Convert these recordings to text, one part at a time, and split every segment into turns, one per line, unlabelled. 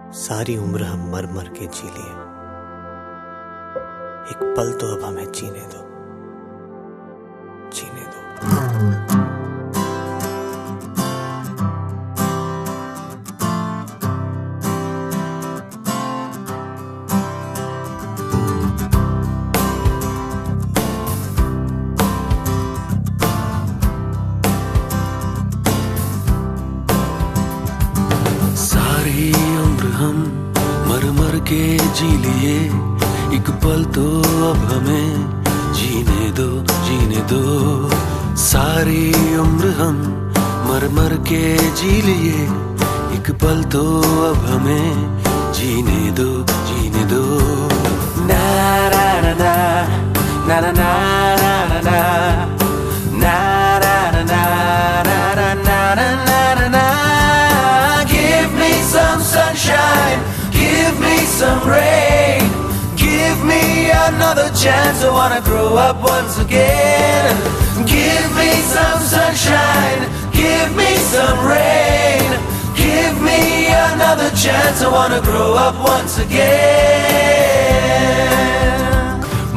सारी उम्र हम मर मर के जी लिए, एक पल तो अब हमें जीने दो, जीने दो।
सारी उम्र हम मर मर के जी लिए, एक पल तो अब हमें जीने दो, जीने दो। सारी उम्र हम मर मर के जी लिए, एक पल तो अब हमें जीने दो, जीने दो। ना ना ना ना ना ना ना ना ना ना ना ना ना ना ना। Give me some sunshine, give me some rain, give me another chance. I wanna grow up once again. Give me some sunshine, give me some rain, give me another chance. I wanna grow up once again.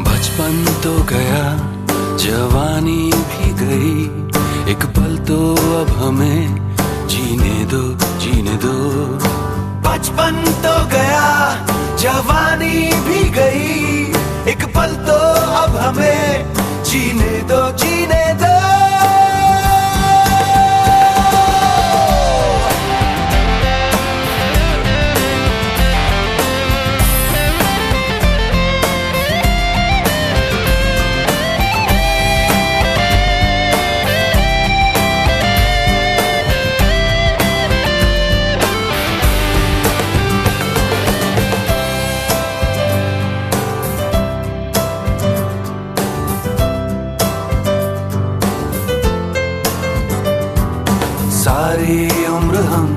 बचपन तो गया, जवानी भी गई, एक पल तो अब हमें जीने दो, जीने दो। बचपन तो गया, जवानी भी गई, एक पल तो अब हमें जीने दो, जीने दो। सारी उम्र हम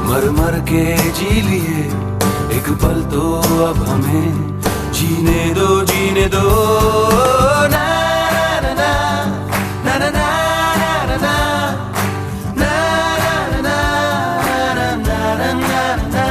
मर मर के जी लिए, एक पल तो अब हमें जीने दो, जीने दो। ना ना ना ना ना ना ना ना ना ना ना ना ना।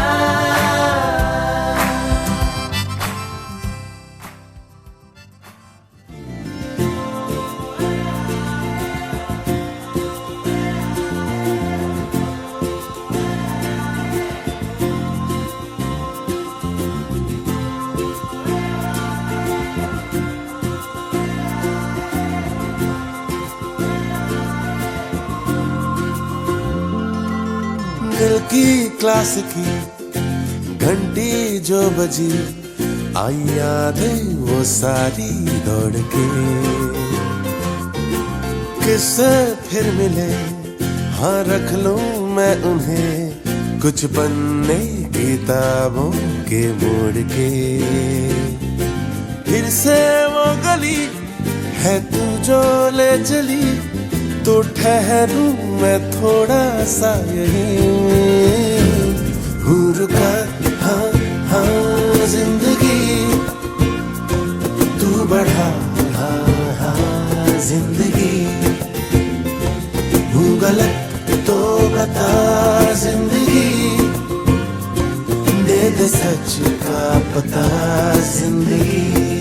दिल की क्लास की घंटी जो बजी, आई यादें वो सारी दौड़ के। किससे फिर मिले, हाँ रख लूं मैं उन्हें, कुछ पन्ने किताबों के मोड़ के। फिर से वो गली है तू जो ले चली, तो ठहरूं मैं थोड़ा सा यहीं, हूँ रुका हाँ हाँ जिंदगी, तू बढ़ा हाँ हाँ जिंदगी, हूँ गलत तो बता जिंदगी, दे दे सच का पता जिंदगी।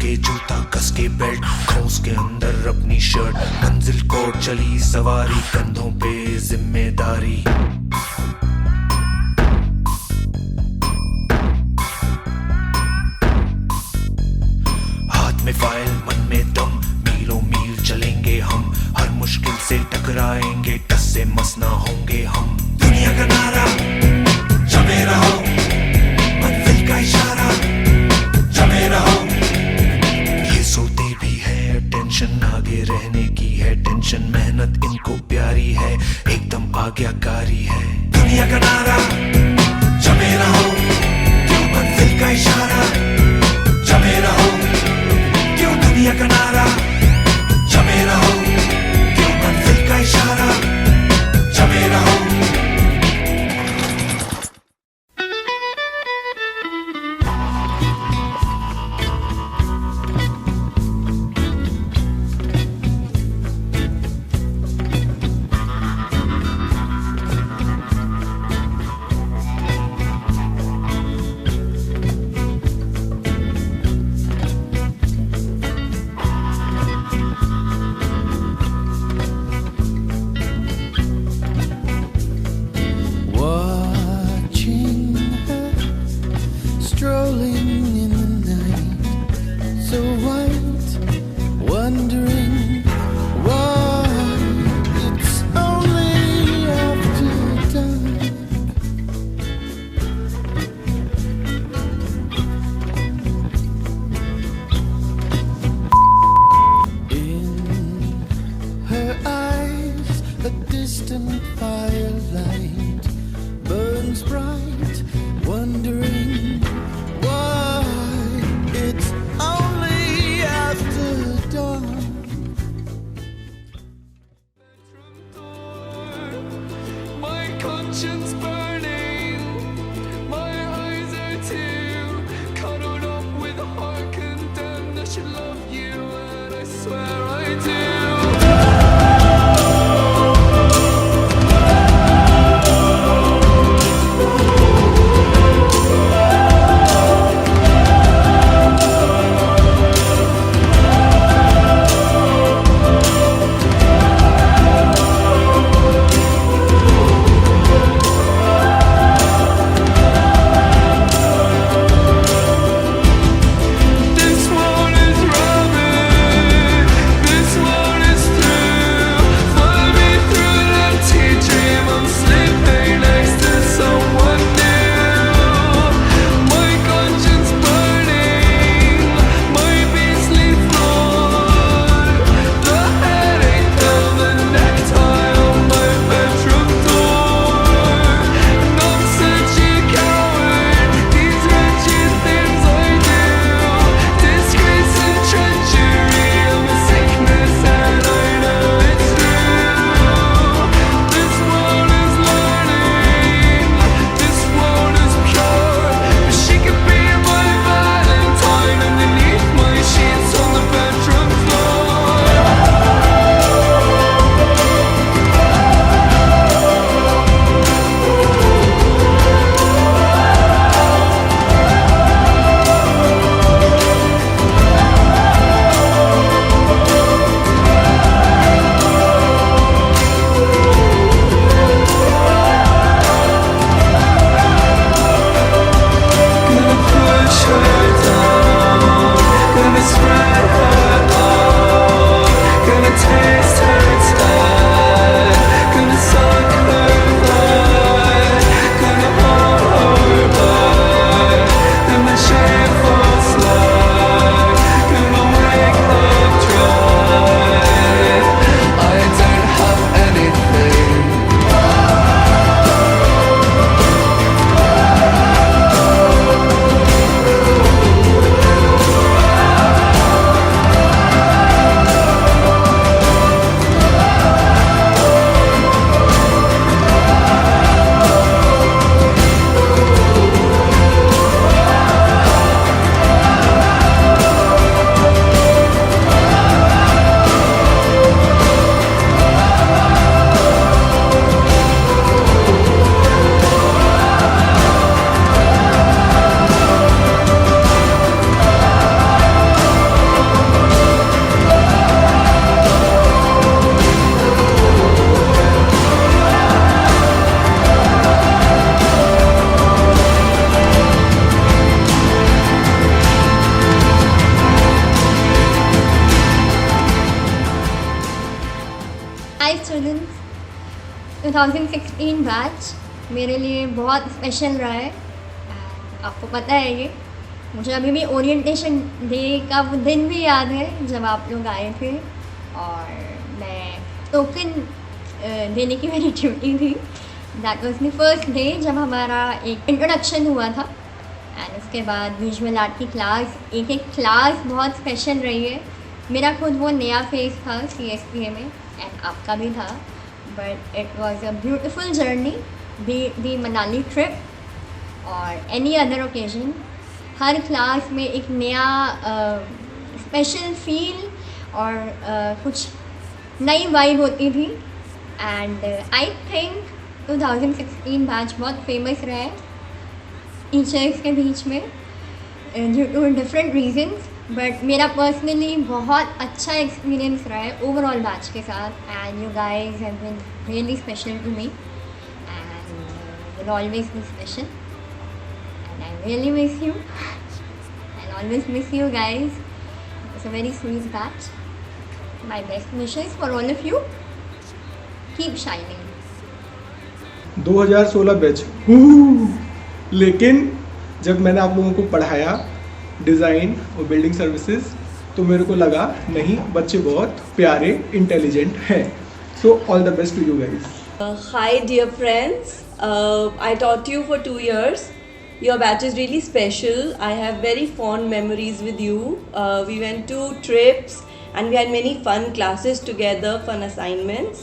के जूता कस के बेल्ट, खोस के अंदर अपनी शर्ट, मंजिल को चली सवारी, कंधों पे जिम्मेदारी। हाथ में फाइल मन में दम, मीलों मील चलेंगे हम, हर मुश्किल से टकराएंगे, टस से मस ना होंगे हम। दुनिया का नारा जमे रहो, मंजिल का नारा जमे रहो, क्यों मंजिल का इशारा जमे रहो, क्यों दुनिया का नारा जमे रहो, क्यों मंजिल का इशारा जमे रहो।
Watching her strolling in the night, so white, wondering why it's only after dark. In her eyes, a distant firelight burns bright, wondering why it's only after dawn.
My conscience burning, my eyes are too cuddled up with a heart condemned. I should love you, and I swear I do. This one is rubber, this one is true. Follow me through an empty dream. I'm sleeping next to someone new. My conscience burning, my beastly floor. The headache of the necktie on my bedroom door. And I'm such a coward, these wretched things I do. Disgrace and treachery, I'm a sickness and I know it's true. This world is learning, this world is pure. But she could be my Valentine underneath my sheets on the bedroom floor. Gonna push her down, gonna spread her out, gonna taste her tongue, gonna suck her blood, gonna hold her back, and my shame falls slack, gonna wake up dry. I don't have anything.
Hi students, 2016 batch मेरे लिए बहुत special रहा है। आपको पता है ये, मुझे अभी भी ओरिएंटेशन डे का वो दिन भी याद है जब आप लोग आए थे और मैं टोकन देने की मेरी ड्यूटी थी। That was the first day जब हमारा एक इंट्रोडक्शन हुआ था। एंड उसके बाद विजुअल आर्ट की क्लास, एक एक क्लास बहुत स्पेशल रही है। मेरा खुद वो नया फेस था CSPA में, एंड आपका भी था, but it was a beautiful journey. The Manali trip और एनी अदर ओकेजन, हर क्लास में एक नया स्पेशल फील और कुछ नई वाइब होती थी। एंड आई थिंक 2016 बैच बहुत फेमस रहा है टीचर्स के बीच में due to different reasons, but मेरा पर्सनली बहुत अच्छा एक्सपीरियंस रहा है ओवरऑल बैच के साथ। And you guys have been really special to me and will always be special and I really miss you and always miss you guys. It's a very sweet batch. My best wishes for all of you, keep shining.
2016 batch, लेकिन जब मैंने आप लोगों को पढ़ाया design और building services तो मेरे को लगा नहीं, बच्चे बहुत प्यारे इंटेलिजेंट हैं। So all the best to you guys.
Hi dear friends, I taught you for 2 years. Your batch is really special. I have very fond memories with you. We went to trips and we had many fun classes together, fun assignments.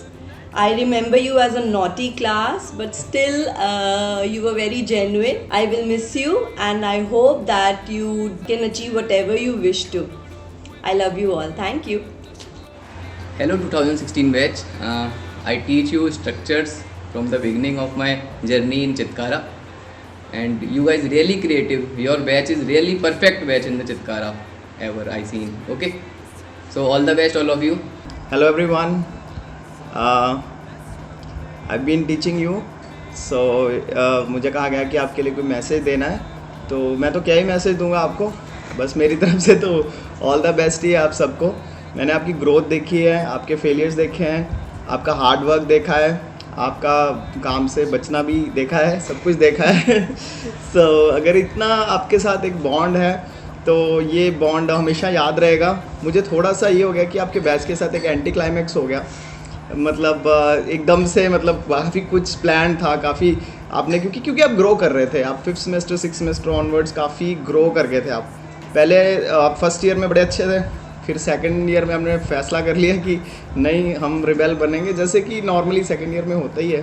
I remember you as a naughty class, but still you were very genuine. I will miss you and I hope that you can achieve whatever you wish to. I love you all. Thank you.
Hello 2016 batch. I teach you structures from the beginning of my journey in Chitkara, and you guys really creative. Your batch is really perfect batch in the Chitkara ever I seen. Okay, so all the best all of you.
Hello everyone. I've been teaching you. So मुझे कहा गया कि आपके लिए कोई message देना है, तो मैं तो क्या ही मैसेज दूंगा आपको, बस मेरी तरफ से तो ऑल द बेस्ट ही है आप सबको। मैंने आपकी ग्रोथ देखी है, आपके फेलियर्स देखे हैं, आपका हार्ड वर्क देखा है, आपका काम से बचना भी देखा है, सब कुछ देखा है। सो अगर इतना आपके साथ एक बॉन्ड है तो ये बॉन्ड हमेशा याद रहेगा। मुझे थोड़ा सा ये हो गया कि आपके बैच के साथ एक एंटी क्लाइमैक्स हो गया, मतलब एकदम से, मतलब काफ़ी कुछ प्लान था, काफ़ी आपने क्योंकि आप ग्रो कर रहे थे, आप 5th semester 6th semester onwards काफ़ी ग्रो कर गए थे आप। पहले आप फर्स्ट ईयर में बड़े अच्छे थे, फिर सेकंड ईयर में हमने फैसला कर लिया कि नहीं हम रिबेल बनेंगे, जैसे कि नॉर्मली सेकंड ईयर में होता ही है।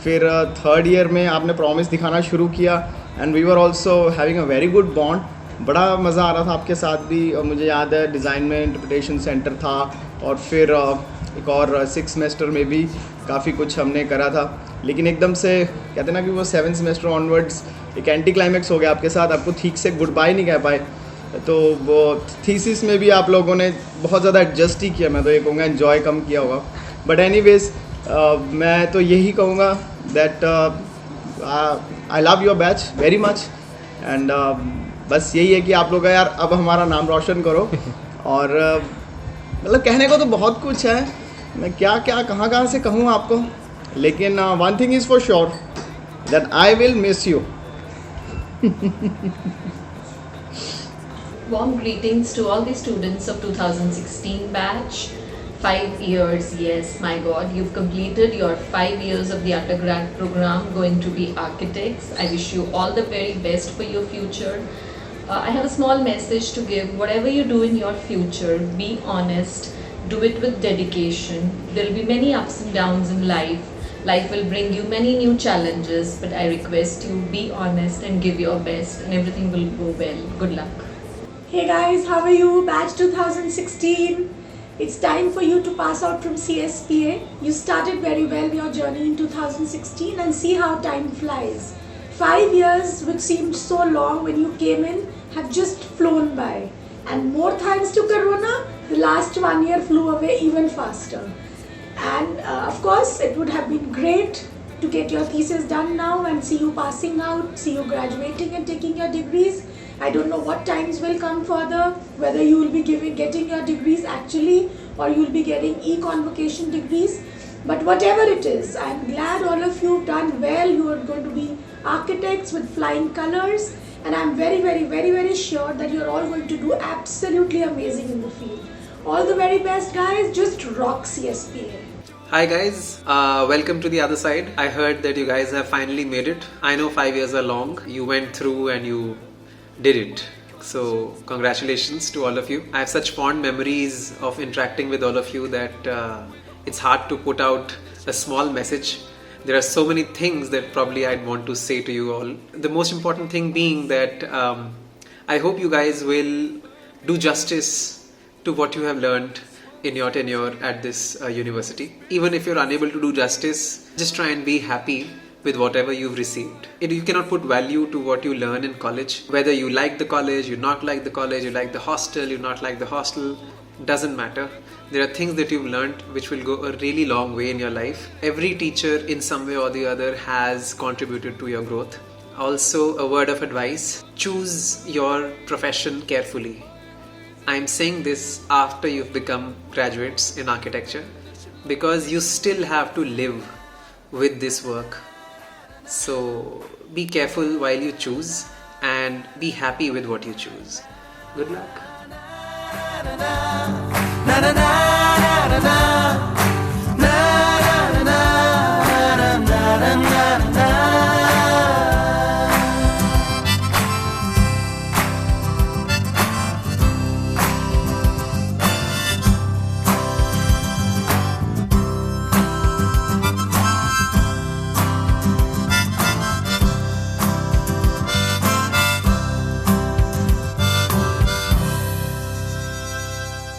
फिर थर्ड ईयर में आपने प्रॉमिस दिखाना शुरू किया and we were also having a very good bond. बड़ा मज़ा आ रहा था आपके साथ भी, और मुझे याद है डिज़ाइन में इंटरप्रिटेशन सेंटर था, और फिर एक और 6th सेमेस्टर में भी काफ़ी कुछ हमने करा था। लेकिन एकदम से कहते ना कि वो 7th सेमेस्टर ऑनवर्ड्स एक एंटी क्लाइमैक्स हो गया आपके साथ, आपको ठीक से गुड बाय नहीं कह पाए। तो वो थीसिस में भी आप लोगों ने बहुत ज़्यादा एडजस्ट ही किया, मैं तो ये कहूँगा एन्जॉय कम किया होगा। बट एनीवेज मैं तो यही कहूँगा that I love your batch very much, and बस यही है कि आप लोग यार अब हमारा नाम रोशन करो। और मतलब कहने को तो बहुत कुछ है, मैं क्या क्या कहाँ से कहूँ आपको, लेकिन one thing is for sure that I will miss you.
Warm greetings to all the students of 2016 batch. 5 years, yes, my God, you've completed your 5 years of the undergrad program, going to be architects. I wish you all the very best for your future. I have a small message to give. Whatever you do in your future, be honest, do it with dedication. There will be many ups and downs in life. Life will bring you many new challenges, but I request you be honest and give your best, and everything will go well. Good luck.
Hey guys, how are you? Batch 2016. It's time for you to pass out from CSPA. You started very well your journey in 2016 and see how time flies. 5 years, which seemed so long when you came in, have just flown by. And more thanks to Corona, the last 1 year flew away even faster. And of course, it would have been great to get your thesis done now and see you passing out, see you graduating and taking your degrees. I don't know what times will come further, whether you will be getting your degrees actually or you will be getting e-convocation degrees. But whatever it is, I'm glad all of you done well. You are going to be architects with flying colors, and I'm very, very, very, very sure that you're all going to do absolutely amazing in the field. All the very best, guys. Just rock CSPA.
Hi guys, welcome to the other side. I heard that you guys have finally made it. I know 5 years are long. You went through and you did it. So congratulations to all of you. I have such fond memories of interacting with all of you that it's hard to put out a small message. There are so many things that probably I'd want to say to you all. The most important thing being that I hope you guys will do justice to what you have learned in your tenure at this university. Even if you're unable to do justice, just try and be happy with whatever you've received. You cannot put value to what you learn in college. Whether you like the college, you not like the college, you like the hostel, you not like the hostel, doesn't matter. There are things that you've learned which will go a really long way in your life. Every teacher in some way or the other has contributed to your growth. Also, a word of advice: choose your profession carefully. I'm saying this after you've become graduates in architecture, because you still have to live with this work. So be careful while you choose and be happy with what you choose. Good luck.